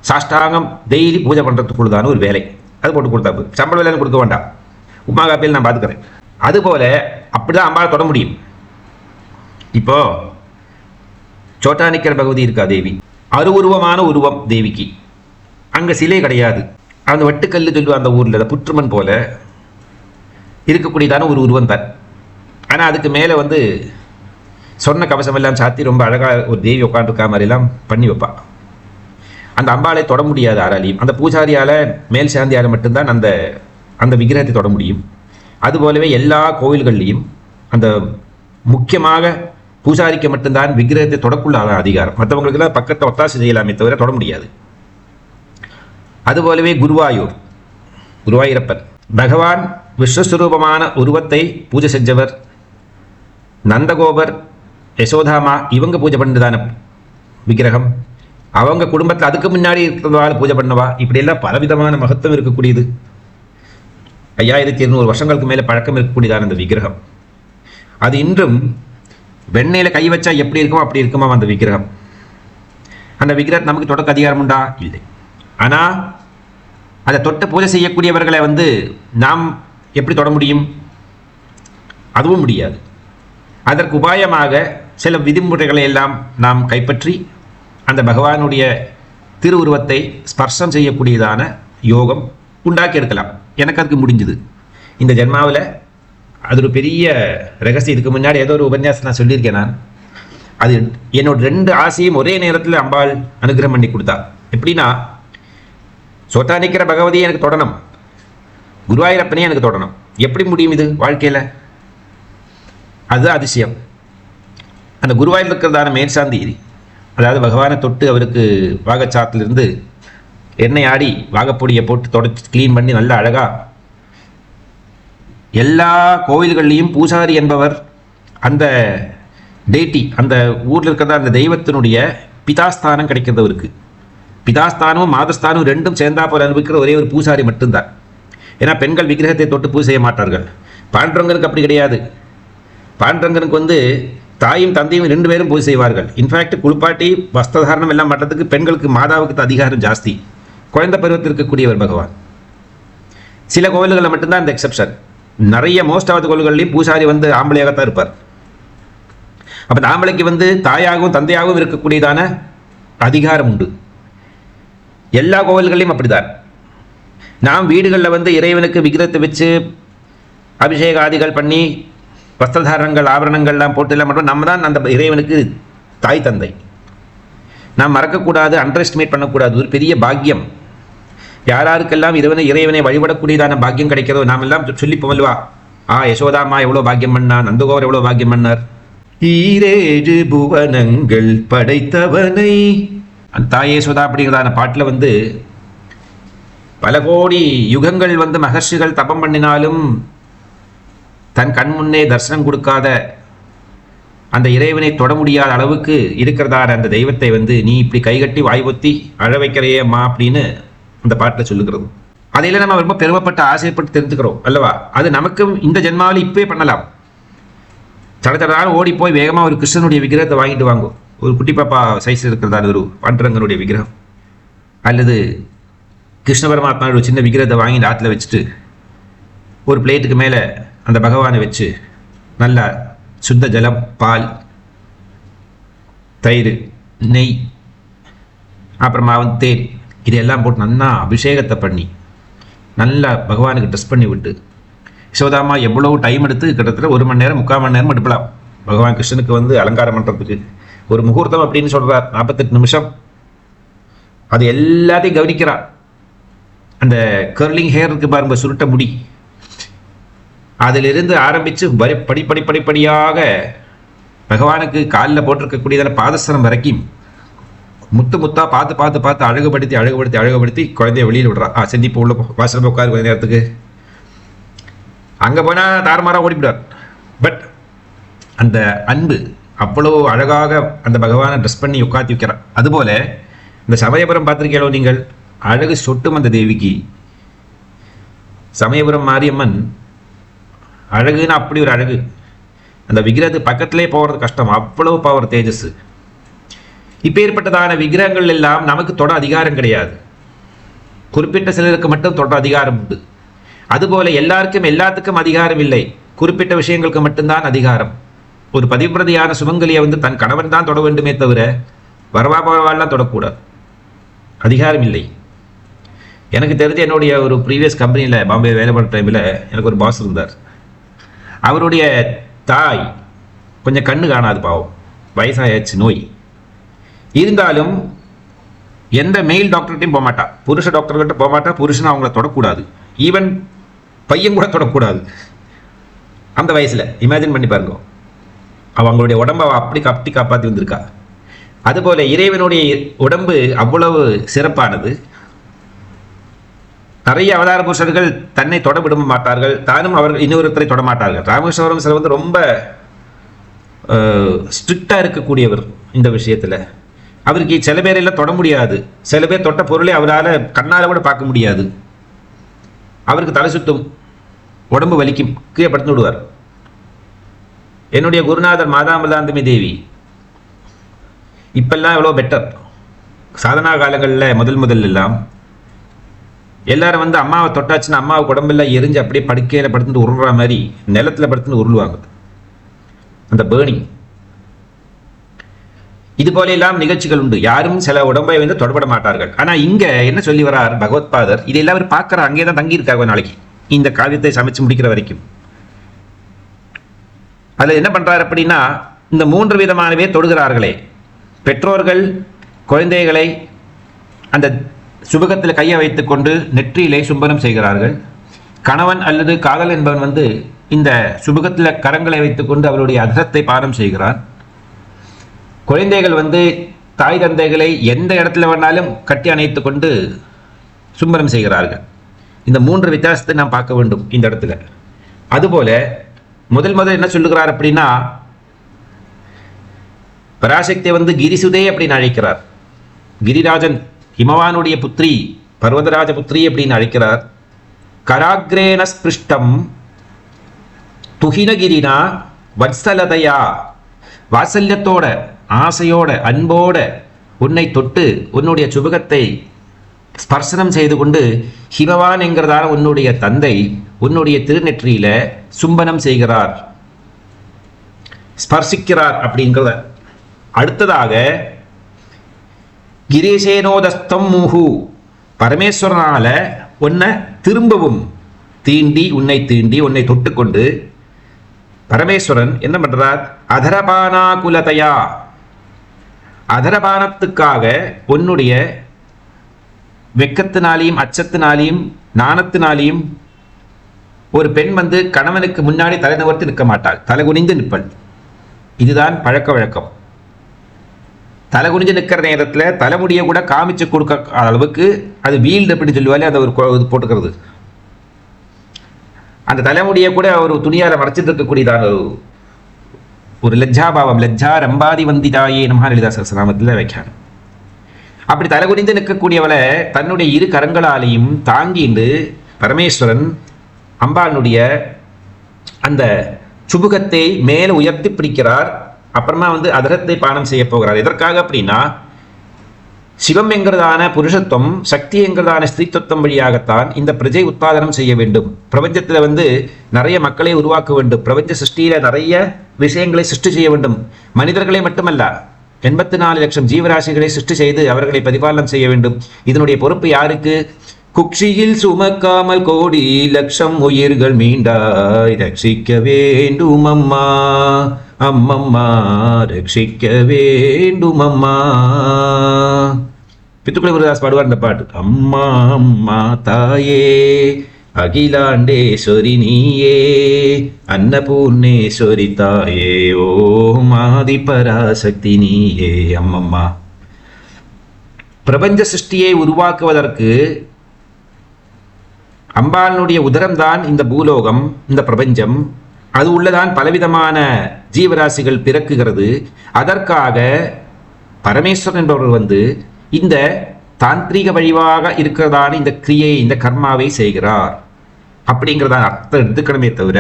சாஷ்டாங்கம் டெய்லி பூஜை பண்ணுறதுக்குள்ளதான ஒரு வேலை, அது போட்டு கொடுத்தா போதும், சம்பள வேலைன்னு கொடுக்க வேண்டாம், உமா காப்பியில் நான் பார்த்துக்கிறேன். அதுபோல் அப்படி தான் அம்பாவை தொட முடியும். இப்போது சோட்டானிக்கர் பகவதி இருக்கா தேவி, அருவுருவமான உருவம் தேவிக்கு. அங்கே சிலை கிடையாது, அந்த வெட்டுக்கல் சொல்லுவா அந்த ஊரில் புற்றுமன் போல இருக்கக்கூடியதான ஒரு உருவம் தான். ஆனால் அதுக்கு மேலே வந்து சொன்ன கவசம் எல்லாம் சாத்தி ரொம்ப அழகாக ஒரு தேவி உட்காந்துருக்கா மாதிரிலாம் பண்ணி வைப்பா. அந்த அம்பாளை தொட முடியாது யாராலையும். அந்த பூஜாரியால் மேல் சாந்தியால் மட்டும்தான் அந்த விக்கிரகத்தை தொட முடியும். அதுபோலவே எல்லா கோவில்கள்லையும் அந்த முக்கியமாக பூஜாரிக்கு மட்டும்தான் விக்கிரகத்தை தொடக்குள்ள அதிகாரம். மற்றவங்களுக்கெல்லாம் பக்கத்தை ஒத்தாசை செய்யலாமே தவிர தொட முடியாது. அதுபோலவே குருவாயூரப்பன் பகவான் விஸ்வஸ்வரூபமான உருவத்தை பூஜை செஞ்சவர். நந்தகோபர், யசோதாமா இவங்க பூஜை பண்ணதான விக்கிரகம். அவங்க குடும்பத்தில் அதுக்கு முன்னாடி இருக்கிறதால பூஜை பண்ணவா. இப்படியெல்லாம் பலவிதமான மகத்துவம் இருக்கக்கூடியது. 5200 வருஷங்களுக்கு மேலே பழக்கம் இருக்கக்கூடியதான அந்த விக்கிரகம். அது இன்றும் வெண்ணெயில் கை வச்சா எப்படி இருக்குமோ அப்படி இருக்குமா அந்த விக்கிரகம். அந்த விக்கிரகத்தை நமக்கு தொடக்க அதிகாரம் உண்டா? இல்லை. ஆனால் அதை தொட்டு பூஜை செய்யக்கூடியவர்களை வந்து நாம் எப்படி தொட முடியும்? அதுவும் முடியாது. அதற்கு உபாயமாக சில விதிமுறைகளை எல்லாம் நாம் கைப்பற்றி அந்த பகவானுடைய திருவுருவத்தை ஸ்பர்சம் செய்யக்கூடியதான யோகம் உண்டாக்கி எடுக்கலாம். எனக்கு அதுக்கு முடிஞ்சுது இந்த ஜென்மாவில். அது ஒரு பெரிய ரகசியம். இதுக்கு முன்னாடி ஏதோ ஒரு உபன்யாசம் நான் சொல்லியிருக்கேன். நான் அது என்னோட 2 ஆசையும் ஒரே நேரத்தில் அம்பாள் அனுகிரகம் பண்ணி கொடுத்தா. எப்படின்னா, சொத்தா நிற்கிற பகவதியை எனக்கு தொடணும், குருவாயூரப்பனையும் எனக்கு தொடணும். எப்படி முடியும் இது வாழ்க்கையில்? அதுதான் அதிசயம். அந்த குருவாயூர் இருக்கிறதான மேற்சாந்தி, அதாவது பகவானை தொட்டு அவருக்கு வாகச்சாத்திலிருந்து எண்ணெய் ஆடி வாகப்பொடியை போட்டு தொடச்சி க்ளீன் பண்ணி நல்லா அழகாக எல்லா கோவில்கள்லேயும் பூசாரி என்பவர் அந்த டேட்டி, அந்த ஊரில் இருக்கிறதா அந்த தெய்வத்தினுடைய பிதாஸ்தானம் கிடைக்கிறது அவருக்கு. பிதாஸ்தானமும் மாதஸ்தானமும் ரெண்டும் சேர்ந்தா போல அனுபவிக்கிற ஒரே ஒரு பூசாரி மட்டும்தான். ஏன்னா பெண்கள் விக்கிரகத்தை தொட்டு பூஜை செய்ய மாட்டார்கள். பாண்டரங்கனுக்கு அப்படி கிடையாது. பாண்டரங்கனுக்கு வந்து தாயும் தந்தையும் 2 பேரும் பூஜை செய்வார்கள். இன்ஃபேக்ட் குளிப்பாட்டி வஸ்திரதாரணம் எல்லாம் பண்ணுறதுக்கு பெண்களுக்கு மாதாவுக்கு அதிகாரம் ஜாஸ்தி. குழந்தை பருவத்தில் இருக்கக்கூடியவர் பகவான். சில கோவில்களில் மட்டும்தான் இந்த எக்ஸப்ஷன். நிறைய மோஸ்ட் ஆஃப் கோவில்கள்லையும் பூசாரி வந்து ஆம்பளையாகத்தான் இருப்பார். அப்போ அந்த ஆம்பளைக்கு வந்து தாயாகவும் தந்தையாகவும் இருக்கக்கூடியதான அதிகாரம் உண்டு. எல்லா கோவில்களையும் அப்படிதான். நாம் வீடுகளில் வந்து இறைவனுக்கு விக்கிரகத்தை வச்சு அபிஷேகாதிகள் பண்ணி வஸ்திரதாரணங்கள் ஆபரணங்கள்லாம் போட்டு எல்லாம் பண்ணுறோம். நம்ம தான் அந்த இறைவனுக்கு தாய் தந்தை. நாம் மறக்கக்கூடாது, அண்டர் எஸ்டிமேட் பண்ணக்கூடாது. ஒரு பெரிய பாக்கியம். யாராருக்கெல்லாம் இறைவனை வழிபடக்கூடியதான பாக்கியம் கிடைக்கிறதோ நாம் எல்லாம் சொல்லி போவல்வா, யசோதாமா எவ்வளோ பாக்கியம் பண்ணார், நந்தகோவர் எவ்வளோ பாக்கியம் பண்ணார். 7 புவனங்கள் படைத்தவனை, அந்த தாயே யசோதா அப்படிங்கிறதான பாட்டில் வந்து பல கோடி யுகங்கள் வந்து மகர்ஷிகள் தபம் பண்ணினாலும் தன் கண் முன்னே தரிசனம் கொடுக்காத அந்த இறைவனை தொட முடியாத அளவுக்கு இருக்கிறதான அந்த தெய்வத்தை வந்து நீ இப்படி கைகட்டி வாய்வொத்தி அழ வைக்கிறையே அம்மா அப்படின்னு அந்த பாட்டில் சொல்லுகிறது. அதையில நம்ம ரொம்ப பெருமைப்பட்டு ஆசைப்பட்டு தெரிஞ்சுக்கிறோம் அல்லவா? அது நமக்கும் இந்த ஜென்மாவில் இப்பவே பண்ணலாம். தடத்தடாலும் ஓடி போய் வேகமாக ஒரு கிருஷ்ணனுடைய விக்கிரகத்தை வாங்கிட்டு வாங்கும். ஒரு குட்டி பாப்பா சைஸ் இருக்கிறதான ஒரு பாண்டரங்கனுடைய விக்கிரகம், அல்லது கிருஷ்ண பரமாத்மாவோட ஒரு சின்ன விக்கிரகத்தை வாங்கி ஆற்றுல வச்சுட்டு ஒரு பிளேட்டுக்கு மேலே அந்த பகவானை வச்சு நல்லா சுத்த ஜலம், பால், தயிர், நெய், அப்புறமா வந்து தேன், இதெல்லாம் போட்டு நல்லா அபிஷேகத்தை பண்ணி நல்லா பகவானுக்கு ட்ரெஸ் பண்ணி விட்டு யசோதாமா எவ்வளோ டைம் எடுத்து கிட்டத்தட்ட 1 மணி நேரம் 3/4 மணி நேரம் எடுப்பலாம் பகவான் கிருஷ்ணனுக்கு வந்து அலங்காரம் பண்ணுறதுக்கு. ஒரு முகூர்த்தம் அப்படின்னு சொல்கிறார், 48 நிமிஷம். அது எல்லாத்தையும் கவனிக்கிறார். அந்த கர்லிங் ஹேர் இருக்கு பாருங்க, சுருட்ட முடி, அதிலிருந்து ஆரம்பித்து படிப்படியாக பகவானுக்கு காலில் போட்டிருக்கக்கூடியதான பாதஸ்தரம் வரைக்கும் முத்தா பார்த்து அழகுபடுத்தி குழந்தைய வெளியில் விடுறா. செஞ்சு இப்போ உள்ள வாசல் உட்காரு கொஞ்ச நேரத்துக்கு. அங்கே போனால் தாறுமாறாக ஓடிவிடுவார். பட் அந்த அன்பு அவ்வளோ அழகாக அந்த பகவானை ட்ரெஸ் பண்ணி உட்காத்தி வைக்கிறார். அதுபோல் இந்த சமயபுரம் பார்த்துருக்கீங்களோ நீங்கள்? அழகு சொட்டும் அந்த தேவிக்கு. சமயபுரம் மாரியம்மன் அழகுன்னு அப்படி ஒரு அழகு. அந்த விக்கிரகத்து பக்கத்திலே போகிறது கஷ்டம், அவ்வளவு பவர், தேஜஸ். இப்பேற்பட்டதான விக்கிரகங்கள் எல்லாம் நமக்கு தொட அதிகாரம் கிடையாது. குறிப்பிட்ட சிலருக்கு மட்டும் தொட அதிகாரம் உண்டு. அதுபோல எல்லாத்துக்கும் அதிகாரம் இல்லை. குறிப்பிட்ட விஷயங்களுக்கு மட்டும்தான் அதிகாரம். ஒரு பதிவிரதையான சுமங்கலியை வந்து தன் கணவன் தான் தொட வேண்டுமே தவிர வரவாபவாலாம் தொடக்கூடாது. அதிகாரம் இல்லை. எனக்கு தெரிஞ்ச என்னுடைய ஒரு ப்ரீவியஸ் கம்பெனியில் பாம்பே வேலை பண்ணுற டைமில் எனக்கு ஒரு பாஸ் இருந்தார். அவருடைய தாய் கொஞ்சம் கண்ணு காணாது, பாவம், வயசாயாச்சு, நோய். இருந்தாலும் எந்த மெயில் டாக்டர்கிட்டையும் போக மாட்டா, புருஷ டாக்டர்கிட்ட போக மாட்டா. புருஷனை அவங்கள தொடக்கூடாது, ஈவன் பையன் கூட தொடக்கூடாது அந்த வயசில். இமேஜின் பண்ணி பாருங்க, அவங்களுடைய உடம்பை அப்படி காப்பாற்றி வந்திருக்கா. அதுபோல இறைவனுடைய உடம்பு அவ்வளவு சிறப்பானது. நிறைய அவதார புருஷர்கள் தன்னை தொட விட மாட்டார்கள், தானும் அவர்கள் இன்னொருத்தரை தொட மாட்டார்கள். ராமேஸ்வரம் சில வந்து ரொம்ப ஸ்ட்ரிக்டாக இருக்கக்கூடியவர் இந்த விஷயத்தில். அவருக்கு சில பேரெல்லாம் தொட முடியாது. சில பேர் தொட்ட பொருளை அவரால் கண்ணால் கூட பார்க்க முடியாது. அவருக்கு தலை சுத்தும், உடம்பு வலிக்கும், கீழே படுத்து விடுவார். என்னுடைய குருநாதர் மாதாமலாந்தமி தேவி இப்பெல்லாம் எவ்வளோ பெட்டர். சாதனா காலங்களில் முதல் எல்லாம் எல்லாரும் வந்து அம்மாவை தொட்டாச்சுன்னா அம்மாவுக்கு உடம்பெல்லாம் எரிஞ்சு அப்படியே படுக்கையில் படுத்துட்டு உருள்ற மாதிரி நிலத்தில் படுத்துட்டு உருள்வாங்க. அந்த பேர்னிங் இது போல எல்லாம் நிகழ்ச்சிகள் உண்டு. யாரும் சில உடம்பை வந்து தொடப்பட மாட்டார்கள். ஆனா இங்க என்ன சொல்லி வரார் பகவத்பாதர், இது எல்லாரும் பார்க்கிறார், அங்கே தான் தங்கி இருக்காங்க நாளைக்கு இந்த காவியத்தை சமைச்சு முடிக்கிற வரைக்கும். அதுல என்ன பண்றாரு அப்படின்னா, இந்த 3 விதமானவே தொடுகிறார்களே, பெற்றோர்கள் குழந்தைகளை அந்த சுபகத்தில் கையை வைத்துக் கொண்டு நெற்றியிலே சும்பனம் செய்கிறார்கள். கணவன் அல்லது காதல் என்பவன் வந்து இந்த சுபகத்தில் கரங்களை வைத்துக்கொண்டு அவருடைய அதரத்தை பானம் செய்கிறான். குழந்தைகள் வந்து தாய் தந்தைகளை எந்த இடத்துல வேணாலும் கட்டி அணைத்துக் கொண்டு சும்பனம் செய்கிறார்கள். இந்த 3 வித்தியாசத்தை நாம் பார்க்க வேண்டும் இந்த இடத்துல. அதுபோல முதல் என்ன சொல்லுகிறார் அப்படின்னா, பராசக்தியை வந்து கிரிசுதே அப்படின்னு அழைக்கிறார். கிரிராஜன் ஹிமவானுடைய புத்திரி, பர்வதராஜ புத்திரி அப்படின்னு அழைக்கிறார். கராக்ரேன ஸ்பிருஷ்டம் துஹினகிரினா வத்சலதையா, வாசல்யத்தோட ஆசையோட அன்போட உன்னை தொட்டு உன்னுடைய சுபகத்தை ஸ்பர்சனம் செய்து கொண்டு ஹிமவான் என்கிறதான உன்னுடைய தந்தை உன்னுடைய திருநெற்றியில சும்பனம் செய்கிறார், ஸ்பர்சிக்கிறார் அப்படிங்கிறத. அடுத்ததாக கிரீசேனோதஸ்தம் முஹு, பரமேஸ்வரனால உன்னை திரும்பவும் உன்னை தொட்டுக்கொண்டு பரமேஸ்வரன் என்ன பண்றார், அதரபானாகுலதையா, அதரபானத்துக்காக உன்னுடைய வெக்கத்தினாலையும் அச்சத்தினாலையும் நாணத்தினாலையும் ஒரு பெண் வந்து கணவனுக்கு முன்னாடி தலை நிவர்த்தி நிற்க மாட்டாள், தலை குனிந்து நிற்பள். இதுதான் பழக்க வழக்கம். தலை குனிஞ்சு நிற்கிற நேரத்தில் தலைமுடியை கூட காமிச்சு கொடுக்க அளவுக்கு அது வீல்டு அப்படின்னு சொல்லுவாலே, அதை ஒரு போட்டுக்கிறது. அந்த தலைமுடியை கூட ஒரு துணியால் மறைச்சிட்டு இருக்கக்கூடியதான ஒரு லஜ்ஜாபாவம், லஜ்ஜா ரம்பாதி வந்திதாயே நமஹ லலிதா சஹஸ்ரநாமத்தில் வைக்கணும். அப்படி தலை குனிந்து நிற்கக்கூடியவளை தன்னுடைய 2 கரங்களாலையும் தாங்கிண்டு பரமேஸ்வரன் அம்பாளுடைய அந்த சுபுகத்தை மேலே உயர்த்தி பிடிக்கிறார். அப்புறமா வந்து அதரத்தை பானம் செய்ய போகிறார். எதற்காக அப்படின்னா, சிவம் என்கிறதான புருஷத்துவம், சக்தி என்கிறதான ஸ்திரீத்துவம் வழியாகத்தான் இந்த பிரஜை உத்பாதனம் செய்ய வேண்டும். பிரபஞ்சத்தில் வந்து நிறைய மக்களை உருவாக்க வேண்டும். பிரபஞ்ச சிருஷ்டியில நிறைய விஷயங்களை சிருஷ்டி செய்ய வேண்டும். மனிதர்களை மட்டுமல்ல, 84 லட்சம் ஜீவராசிகளை சிருஷ்டி செய்து அவர்களை பரிபாலனம் செய்ய வேண்டும். இதனுடைய பொறுப்பு யாருக்கு? குக்ஷியில் சுமக்காமல் கோடி லட்சம் உயிர்கள் மீண்டாய் ரட்சிக்க வேண்டும் அம்மா, அம்மம்மா ரட்சிக்க வேண்டும் அம்மா. பித்துக்குளி முருகதாஸ் பாடுவார் இந்த பாட்டு. அம்மா அம்மா தாயே அகிலாண்டேஸ்வரி நீயே, அன்னபூர்ணேஸ்வரி தாயே, ஓம் ஆதி பராசக்தி நீயே அம்மம்மா. பிரபஞ்ச சிருஷ்டியை உருவாக்குவதற்கு அம்பாளுடைய உதரம்தான் இந்த பூலோகம், இந்த பிரபஞ்சம். அது உள்ளதான் பலவிதமான ஜீவராசிகள் பிறக்குகிறது. அதற்காக பரமேஸ்வரன் என்பவர் வந்து இந்த தாந்திரிக வழிவாக இருக்கிறதான இந்த கிரியை, இந்த கர்மாவை செய்கிறார் அப்படிங்கிறதான் அர்த்தம் எடுத்துக்கணுமே தவிர,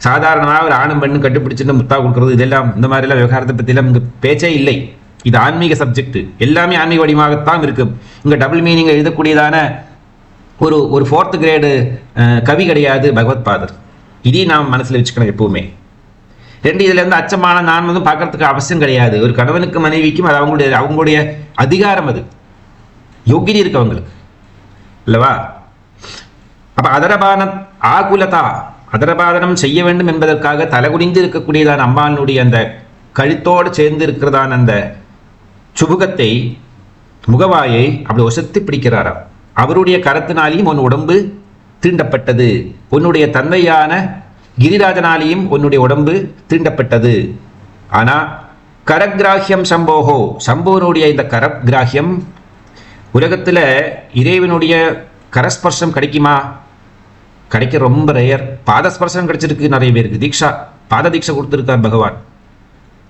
சாதாரணமாக ஒரு ஆணும் பெண்ணும் கட்டுப்பிடிச்சுட்டு முத்தா கொடுக்கறது இதெல்லாம் இந்த மாதிரிலாம் விவகாரத்தை பற்றிலாம் இங்கே பேச்சே இல்லை. இது ஆன்மீக சப்ஜெக்ட், எல்லாமே ஆன்மீக வடிவமாகத்தான் இருக்கும். இங்கே டபுள் மீனிங் எழுதக்கூடியதான ஒரு 4th கிரேடு கவி கிடையாது பகவத்பாதர். இதையும் நாம் மனசில் வச்சுக்கணும் எப்பவுமே. 2, இதுல இருந்து அச்சமான நான் வந்து பார்க்கறதுக்கு அவசியம் கிடையாது. ஒரு கணவனுக்கு மனைவிக்கும் அது அவங்களுடைய அதிகாரம், அது யோகியதை இருக்கு அவங்களுக்கு இல்லவா? அப்ப அதரபான ஆகுலதா, அதரபாதனம் செய்ய வேண்டும் என்பதற்காக தலைகுனிந்து இருக்கக்கூடியதான அம்பாளுடைய அந்த கழுத்தோடு சேர்ந்து இருக்கிறதான அந்த சுபுகத்தை, முகவாயை அப்படி ஒசத்தி பிடிக்கிறாராம். அவருடைய கரத்தினாலேயும் உன் உடம்பு தீண்டப்பட்டது, உன்னுடைய தந்தையான கிரிராஜனாலேயும் உன்னுடைய உடம்பு தீண்டப்பட்டது. ஆனா கரகிராஹ்யம் சம்போகோ, சம்போனுடைய இந்த கரகிராஹ்யம், உலகத்துல இறைவனுடைய கரஸ்பர்ஷம் கிடைக்குமா? கிடைக்க ரொம்ப ரேயர். பாதஸ்பர்சம் கிடைச்சிருக்கு நிறைய பேருக்கு. தீக்ஷா, பாத தீட்சை கொடுத்துருக்கார் பகவான்.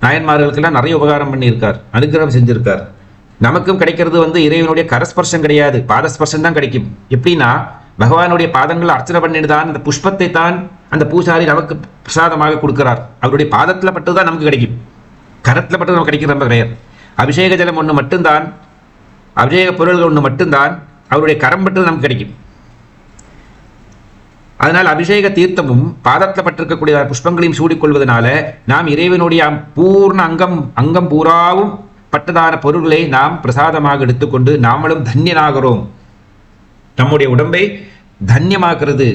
நாயன்மார்களுக்கெல்லாம் நிறைய உபகாரம் பண்ணியிருக்கார், அனுகிரகம் செஞ்சிருக்கார். நமக்கும் கிடைக்கிறது வந்து இறைவனுடைய கரஸ்பர்ஷம் கிடையாது, பாதஸ்பர்ஷம் தான் கிடைக்கும். எப்படின்னா, பகவானுடைய பாதங்களை அர்ச்சனை பண்ணிட்டு தான் அந்த புஷ்பத்தை தான் அந்த பூசாரி நமக்கு பிரசாதமாக கொடுக்கிறார். அவருடைய பாதத்தில் பட்டுதான் நமக்கு கிடைக்கும், கரத்தில் பட்டு நமக்கு கிடைக்கிற ரொம்ப ரேயர். அபிஷேக ஜலம் ஒன்று மட்டும்தான் அபிஷேக பொருள்கள் ஒன்று மட்டும்தான் அவருடைய கரம் பட்டு நமக்கு கிடைக்கும். அதனால் அபிஷேக தீர்த்தமும் பாதத்தில் பட்டிருக்கக்கூடிய புஷ்பங்களையும் சூடிக்கொள்வதனால நாம் இறைவனுடைய பூர்ண அங்கம் பூராவும் பட்டதான பொருள்களை நாம் பிரசாதமாக எடுத்துக்கொண்டு நாமளும் தன்யனாகிறோம். நம்முடைய உடம்பை தன்யமாக்குறது.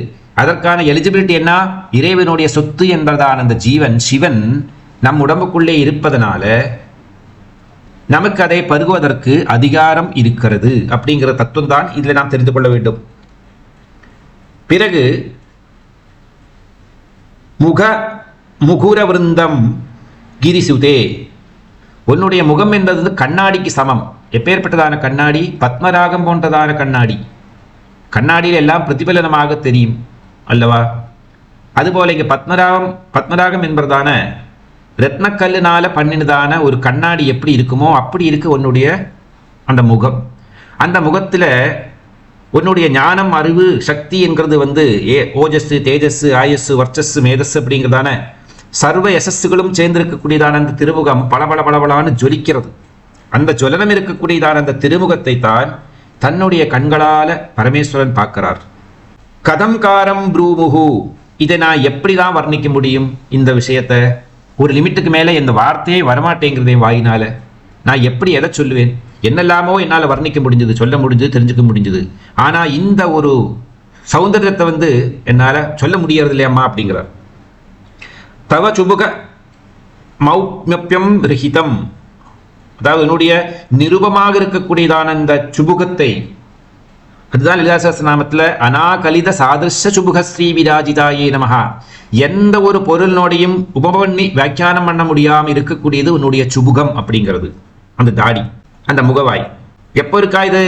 அதற்கான எலிஜிபிலிட்டி என்ன? இறைவனுடைய சொத்து என்பதான அந்த ஜீவன் சிவன் நம் உடம்புக்குள்ளே இருப்பதனால நமக்கு அதை பருகுவதற்கு அதிகாரம் இருக்கிறது அப்படிங்கிற தத்துவம் தான் இதில் நாம் தெரிந்து கொள்ள வேண்டும். பிறகு முகுர விருந்தம் கிரிசுதே, உன்னுடைய முகம் என்பது கண்ணாடிக்கு சமம். எப்பேற்பட்டதான கண்ணாடி? பத்மராகம் போன்றதான கண்ணாடி. கண்ணாடியில் எல்லாம் பிரதிபலனமாக தெரியும் அல்லவா? அதுபோல இங்கே பத்மராகம் என்பதான ரத்னக்கல்லுனால பண்ணினதான ஒரு கண்ணாடி எப்படி இருக்குமோ அப்படி இருக்கு உன்னுடைய அந்த முகம். அந்த முகத்தில் உன்னுடைய ஞானம், அறிவு, சக்தி என்கிறது ஓஜஸ், தேஜஸ், ஆயஸ், வர்ச்சஸ், மேதஸ் அப்படிங்கிறதான சர்வ யசஸ்களும் சேர்ந்திருக்கக்கூடியதான அந்த திருமுகம் பளபளன்னு ஜொலிக்கிறது. அந்த ஜொலனம் இருக்கக்கூடியதான அந்த திருமுகத்தை தான் தன்னுடைய கண்களால பரமேஸ்வரன் பார்க்கிறார். கதம்காரம் ப்ரூமுகு, இதை நான் எப்படி தான் வர்ணிக்க முடியும்? இந்த விஷயத்தை ஒரு லிமிட்டுக்கு மேலே இந்த வார்த்தையே வரமாட்டேங்கிறதே வாயினால. நான் எப்படி எதை சொல்லுவேன்? என்னெல்லாமோ என்னால் வர்ணிக்க முடிஞ்சது, சொல்ல முடிஞ்சது, தெரிஞ்சுக்க முடிஞ்சது. ஆனால் இந்த ஒரு சௌந்தரியத்தை என்னால் சொல்ல முடியறது இல்லையம்மா அப்படிங்கிறார். தவ சுபுக மௌப்யம் ரஹிதம், அதாவது என்னுடைய நிருபமாக இருக்கக்கூடியதான இந்த சுபுகத்தை, அதுதான் லலிதா சஹஸ்ரநாமத்தில் அனாகலித சாதிருஷ சுபுக ஸ்ரீ விராஜிதாயே நமஹா, எந்த ஒரு பொருளினோடையும் உபமண்ணி வியாக்கியானம் பண்ண முடியாமல் இருக்கக்கூடியது உன்னுடைய சுபுகம் அப்படிங்கிறது. அந்த தாடி, அந்த முகவாய் எப்போ இருக்கா? இது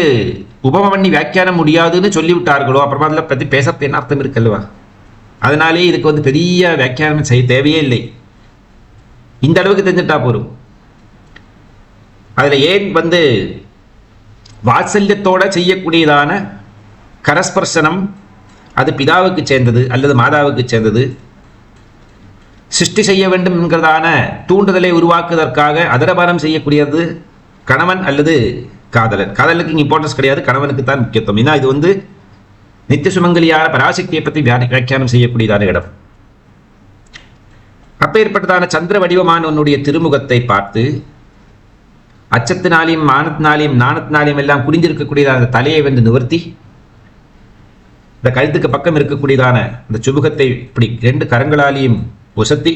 உபம பண்ணி வியாக்கியானம் முடியாதுன்னு சொல்லிவிட்டார்களோ அப்புறமா அதில் பற்றி பேசறது என்ன அர்த்தம் இருக்குல்லவா? அதனாலே இதுக்கு பெரிய வியாக்கியானம் செய்ய தேவையே இல்லை. இந்த அளவுக்கு தெரிஞ்சுட்டா போரும். அதில் ஏன் வாத்சல்யத்தோட செய்யக்கூடியதான கரஸ்பர்சனம் அது பிதாவுக்கு சேர்ந்தது அல்லது மாதாவுக்கு சேர்ந்தது. சிருஷ்டி செய்ய வேண்டும் என்கிறதான தூண்டுதலை உருவாக்குவதற்காக அதரபானம் செய்யக்கூடியது கணவன் அல்லது காதலன். காதலுக்கு இங்கே இம்பார்ட்டன்ஸ் கிடையாது, கணவனுக்கு தான் முக்கியத்துவம். ஏன்னா இது நித்திய சுமங்கலியான பராசக்தியை பற்றி வியாக்கியானம் செய்யக்கூடியதான இடம். அப்பேற்பட்டதான சந்திர வடிவமான உன்னுடைய திருமுகத்தை பார்த்து அச்சத்தினாலையும் மானத்தினாலையும் நாணத்தினாலையும் எல்லாம் குடிஞ்சிருக்கக்கூடியதான அந்த தலையை நிவர்த்தி இந்த கழுத்துக்கு பக்கம் இருக்கக்கூடியதான இந்த சுபுகத்தை இப்படி 2 கரங்களாலையும் உசத்தி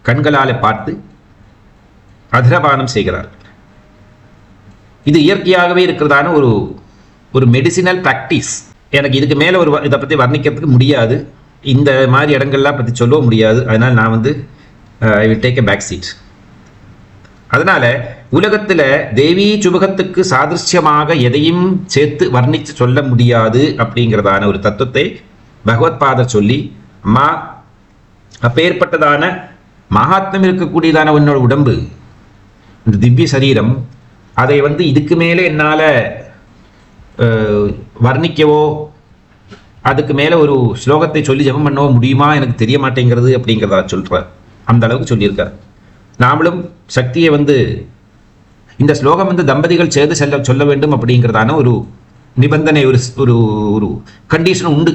கண்களாலே பார்த்து அதரபானம் செய்கிறார். இது இயற்கையாகவே இருக்கிறதான ஒரு மெடிசினல் ப்ராக்டிஸ். எனக்கு இதுக்கு மேலே இதை பற்றி வர்ணிக்கிறதுக்கு முடியாது, இந்த மாதிரி இடங்கள்லாம் பற்றி சொல்ல முடியாது. அதனால் நான் I will take a back seat. அதனால உலகத்தில் தேவி சுபகத்துக்கு சாதிருஷ்யமாக எதையும் சேர்த்து வர்ணித்து சொல்ல முடியாது அப்படிங்கிறதான ஒரு தத்துவத்தை பகவத்பாதர் சொல்லி, அம்மா அப்பேற்பட்டதான மகாத்மம் இருக்கக்கூடியதான உன்னோட உடம்பு, இந்த திவ்ய சரீரம், அதை இதுக்கு மேலே என்னால் வர்ணிக்கவோ அதுக்கு மேலே ஒரு ஸ்லோகத்தை சொல்லி ஜெபம் பண்ணவோ முடியுமா எனக்கு தெரிய மாட்டேங்கிறது அப்படிங்கிறதா சொல்கிறார். அந்த அளவுக்கு சொல்லியிருக்கார். நாமளும் சக்தியை இந்த ஸ்லோகம் தம்பதிகள் சேர்ந்து சொல்ல வேண்டும் அப்படிங்கிறதான ஒரு நிபந்தனை, ஒரு கண்டிஷன் உண்டு.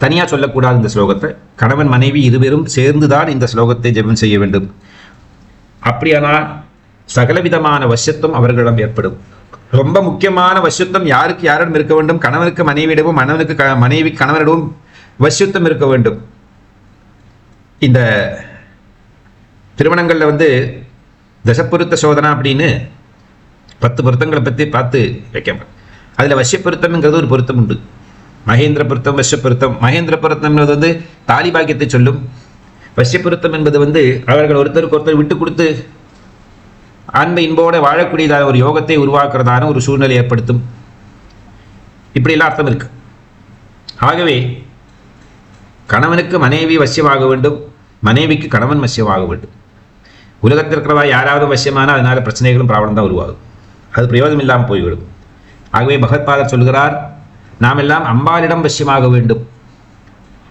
தனியாக சொல்லக்கூடாது இந்த ஸ்லோகத்தை. கணவன் மனைவி இருவரும் சேர்ந்துதான் இந்த ஸ்லோகத்தை ஜெபம் செய்ய வேண்டும். அப்படியானால் சகலவிதமான வசியத்துவம் அவர்களிடம் ஏற்படும். ரொம்ப முக்கியமான வசியத்துவம் யாரிடம் இருக்க வேண்டும்? கணவனுக்கு மனைவியிடவும், மனைவி கணவனிடவும் வசியத்துவம் இருக்க வேண்டும். இந்த திருமணங்களில் தசப்பொருத்த சோதனா அப்படின்னு 10 பொருத்தங்களை பற்றி பார்த்து வைக்க. அதில் வசிய பொருத்தம்ங்கிறது ஒரு பொருத்தம் உண்டு. மகேந்திர பொருத்தம், வசிய பொருத்தம். மகேந்திர பொருத்தம் என்பது தாலி பாக்கியத்தை சொல்லும். வசிய பொருத்தம் என்பது அவர்கள் ஒருத்தருக்கு ஒருத்தர் விட்டு கொடுத்து அன்பை இன்போடு வாழக்கூடியதான ஒரு யோகத்தை உருவாக்குறதான ஒரு சூழ்நிலை ஏற்படுத்தும். இப்படியெல்லாம் அர்த்தம் இருக்கு. ஆகவே கணவனுக்கு மனைவி வசியமாக வேண்டும், மனைவிக்கு கணவன் வசியமாக வேண்டும். உலகத்தில் இருக்கிறவா யாராவது வசியமான அதனால பிரச்சனைகளும் ப்ராப்ளம் தான் உருவாகும். அது பிரயோஜனம் இல்லாமல் போய்விடும். ஆகவே பகவத்பாதர் சொல்கிறார், நாம் எல்லாம் அம்பாளிடம் வசியமாக வேண்டும்.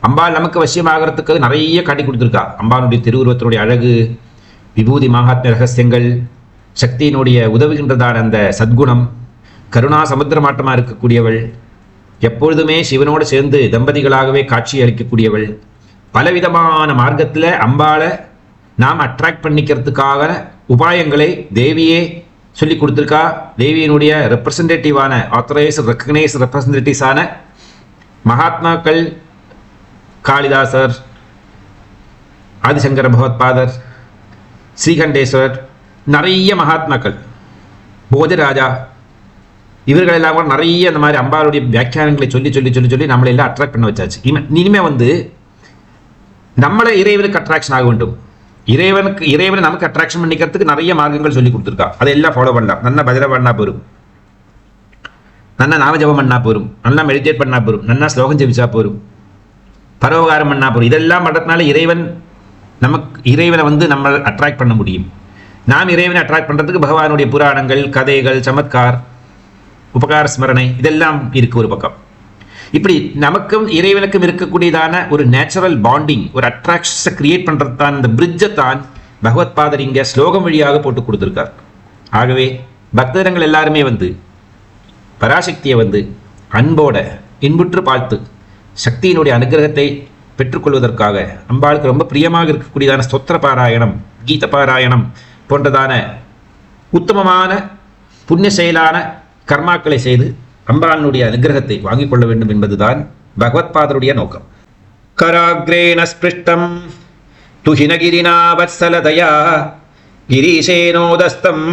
அம்பாள் நமக்கு வசியமாகிறதுக்கு நிறைய காட்டி கொடுத்துருக்கா. அம்பாளுடைய திருவுருவத்தினுடைய அழகு, விபூதி மகாத்மிய ரகசியங்கள், சக்தியினுடைய உதவுகின்றதான அந்த சத்குணம், கருணா சமுத்திரமாட்டமாக இருக்கக்கூடியவள், எப்பொழுதுமே சிவனோடு சேர்ந்து தம்பதிகளாகவே காட்சி அளிக்கக்கூடியவள், பலவிதமான மார்க்கத்தில் அம்பாளை நாம் அட்ராக்ட் பண்ணிக்கிறதுக்காக உபாயங்களை தேவியே சொல்லி கொடுத்துருக்கா. தேவியினுடைய ரெப்ரசன்டேட்டிவான ஆத்தரைஸ்ட் ரெக்கக்னைஸ் ரெப்ரசன்டேட்டிவ்ஸான மகாத்மாக்கள் காளிதாசர், ஆதிசங்கர பகவத்பாதர், ஸ்ரீகண்டேஸ்வர், நிறைய மகாத்மாக்கள், போஜராஜா, இவர்களெல்லாம் கூட நிறைய இந்த மாதிரி அம்பாளுடைய வியாக்கியானங்களை சொல்லி சொல்லி சொல்லி சொல்லி நம்மளை எல்லாம் அட்ராக்ட் பண்ண வச்சாச்சு. இனிமே நம்மளை இறைவனுக்கு அட்ராக்ஷன் ஆக வேண்டும். இறைவனை நமக்கு அட்ராக்ஷன் பண்ணிக்கிறதுக்கு நிறைய மார்க்கங்கள் சொல்லி கொடுத்துருக்கா. அதெல்லாம் ஃபாலோ பண்ணலாம். நல்லா பஜனை பண்ணா போரும், நல்லா நாமஜபம் பண்ணா போரும், நல்லா மெடிடேட் பண்ணா போரும், நல்லா ஸ்லோகம் ஜெபிச்சா போரும், பரோபகாரம் பண்ணா போரும். இதெல்லாம் பண்ணுறதுனால இறைவனை நம்ம அட்ராக்ட் பண்ண முடியும். நாம் இறைவனை அட்ராக்ட் பண்ணுறதுக்கு பகவானுடைய புராணங்கள், கதைகள், சமத்கார், உபகார ஸ்மரணை இதெல்லாம் இருக்கு ஒரு பக்கம். இப்படி நமக்கும் இறைவனுக்கும் இருக்கக்கூடியதான ஒரு நேச்சுரல் பாண்டிங், ஒரு அட்ராக்ஷன்ஸை கிரியேட் பண்ணுறது தான், இந்த பிரிட்ஜை தான் பகவத் பாதர் இங்கே ஸ்லோகம் வழியாக போட்டு கொடுத்துருக்கார். ஆகவே பக்தர்கள் எல்லாருமே பராசக்தியை அன்போட இன்புற்று பார்த்து சக்தியினுடைய அனுகிரகத்தை பெற்றுக்கொள்வதற்காக அம்பாளுக்கு ரொம்ப பிரியமாக இருக்கக்கூடியதான ஸ்தோத்திர பாராயணம், கீத பாராயணம் போன்றதான உத்தமமான புண்ணிய செயலான கர்மாக்களை செய்து அம்பாளுடைய அனுகிரகத்தை வாங்கிக் கொள்ள வேண்டும் என்பதுதான் பகவத்பாதருடைய நோக்கம். கராக்ரேண ஸ்பிருஷ்டம் துஹினகிரினா வத்சலதயா கிரீஷேனோதஸ்தம்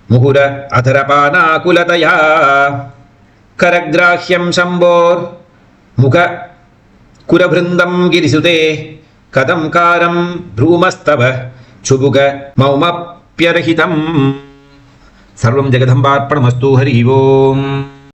முகுர அதரபானாகுலதயா கரக்ராஹ்யம் சம்போர் முக குரபிருந்தம் கிரிசுதே கதம் காரம் ப்ரூமஸ்தவ சுபுக மௌமப்யரஹிதம். சர்வம் ஜெகதம்பார்ப்பணமஸ்து. ஹரி ஓம்.